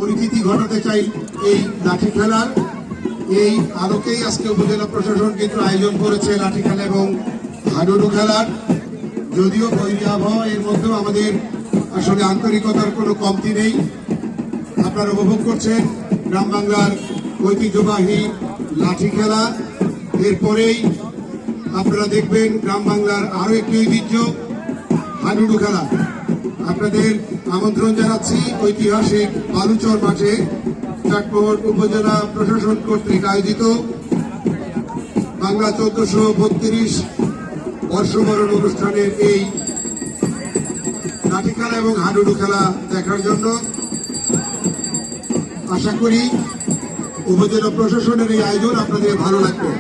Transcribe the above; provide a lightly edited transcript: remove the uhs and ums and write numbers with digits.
পরিচিতি ঘটাতে চাই এই লাঠি খেলার। এই আলোকেই আজকে উপজেলা প্রশাসন কিন্তু আয়োজন করেছে লাঠি খেলা এবং হাডুডু খেলার। যদিও বৈরী আবহাওয়া, এর মধ্যেও আমাদের আসলে আন্তরিকতার কোনো কমতি নেই। আপনারা উপভোগ করছেন গ্রাম বাংলার ঐতিহ্যবাহী লাঠি খেলা। এরপরেই আপনারা দেখবেন গ্রাম বাংলার আরো একটি ঐতিহ্য হাডুডু খেলা। আপনাদের আমন্ত্রণ জানাচ্ছি ঐতিহাসিক বালুচর মাঠে চাটমোহর উপজেলা প্রশাসন কর্তৃক আয়োজিত বাংলা 1432 বর্ষবরণ অনুষ্ঠানের এই লাঠি খেলা এবং হাডুডু খেলা দেখার জন্য। আশা করি উপজেলা প্রশাসনের এই আয়োজন আপনাদের ভালো লাগবে।